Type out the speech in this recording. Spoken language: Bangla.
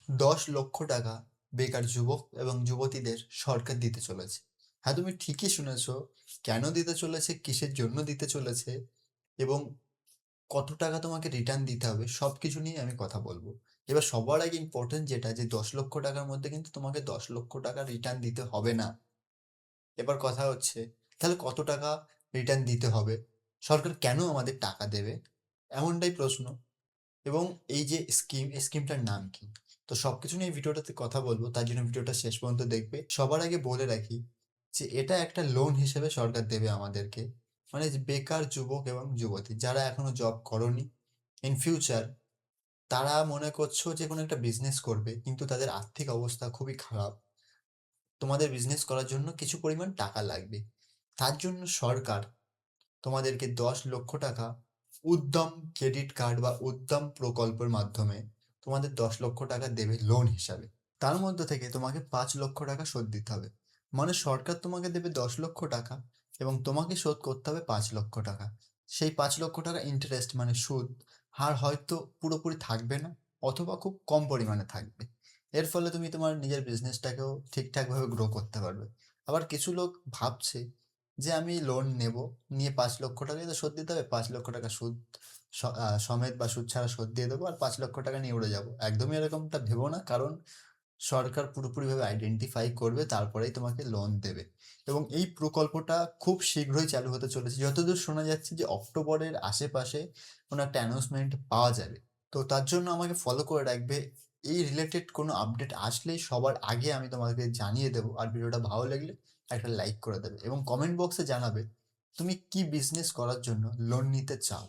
10 লক্ষ টাকা বেকার যুবক এবং যুবতীদের সরকার দিতে চলেছে। হ্যাঁ, তুমি ঠিকই শুনেছো। কেন দিতে চলেছে, কিসের জন্য দিতে চলেছে এবং কত টাকা তোমাকে রিটার্ন দিতে হবে সবকিছু নিয়ে আমি কথা বলবো। এবার সবার আগে ইম্পর্টেন্ট যেটা, যে 10 লক্ষ টাকার মধ্যে কিন্তু তোমাকে 10 লক্ষ টাকা রিটার্ন দিতে হবে না। এবার কথা হচ্ছে, তাহলে কত টাকা রিটার্ন দিতে হবে, সরকার কেন আমাদের টাকা দেবে, এমনটাই প্রশ্ন। এবং এই যে স্কিম, এই স্কিমটার নাম কি? তো সবকিছু নিয়ে এই ভিডিওটাতে কথা বলবো, তার জন্য ভিডিওটা শেষ পর্যন্ত দেখবে। সবার আগে বলে রাখি যে এটা একটা লোন হিসেবে সরকার দেবে আমাদেরকে। মানে যে বেকার যুবক এবং যুবতী যারা এখনো জব করনি, ইন ফিউচার তারা মনে করছো যে কোনো একটা বিজনেস করবে, কিন্তু তাদের আর্থিক অবস্থা খুবই খারাপ, তোমাদের বিজনেস করার জন্য কিছু পরিমাণ টাকা লাগবে। তার জন্য সরকার তোমাদেরকে 10 লক্ষ টাকা উদ্যম ক্রেডিট কার্ড বা উদ্যম প্রকল্পের মাধ্যমে তোমাদের 10 লক্ষ টাকা দেবে লোন হিসাবে। তার মধ্যে থেকে তোমাকে 5 লক্ষ টাকা শোধ দিতে হবে। মানে সরকার তোমাকে দেবে 10 লক্ষ টাকা এবং তোমাকে শোধ করতে হবে 5 লক্ষ টাকা। সেই 5 লক্ষ টাকা ইন্টারেস্ট মানে সুদ হার হয়তো পুরোপুরি থাকবে না, অথবা খুব কম পরিমাণে থাকবে। এর ফলে তুমি তোমার নিজের বিজনেসটাকেও ঠিকঠাকভাবে গ্রো করতে পারবে। আবার কিছু লোক ভাবছে যে আমি লোন নেব, নিয়ে 5 লক্ষ টাকাই তো শোধ দিতে হবে, 5 লক্ষ টাকা সুদ সমেত বা সুদ ছাড়া শোধ দিয়ে দেবো আর 5 লক্ষ টাকা নিয়ে উড়ে যাবো। একদমই এরকমটা ভেবো না, কারণ সরকার পুরোপুরিভাবে আইডেন্টিফাই করবে, তারপরেই তোমাকে লোন দেবে। এবং এই প্রকল্পটা খুব শীঘ্রই চালু হতে চলেছে, যতদূর শোনা যাচ্ছে যে অক্টোবরের আশেপাশে কোনো একটা অ্যানাউন্সমেন্ট পাওয়া যাবে। তো তার জন্য আমাকে ফলো করে রাখবে। এই রিলেটেড কোনো আপডেট আসলেই সবার আগে আমি তোমাকে জানিয়ে দেবো। আর ভিডিওটা ভালো লাগলে একটা লাইক করে দেবে এবং কমেন্ট বক্সে জানাবে তুমি কি বিজনেস করার জন্য লোন নিতে চাও।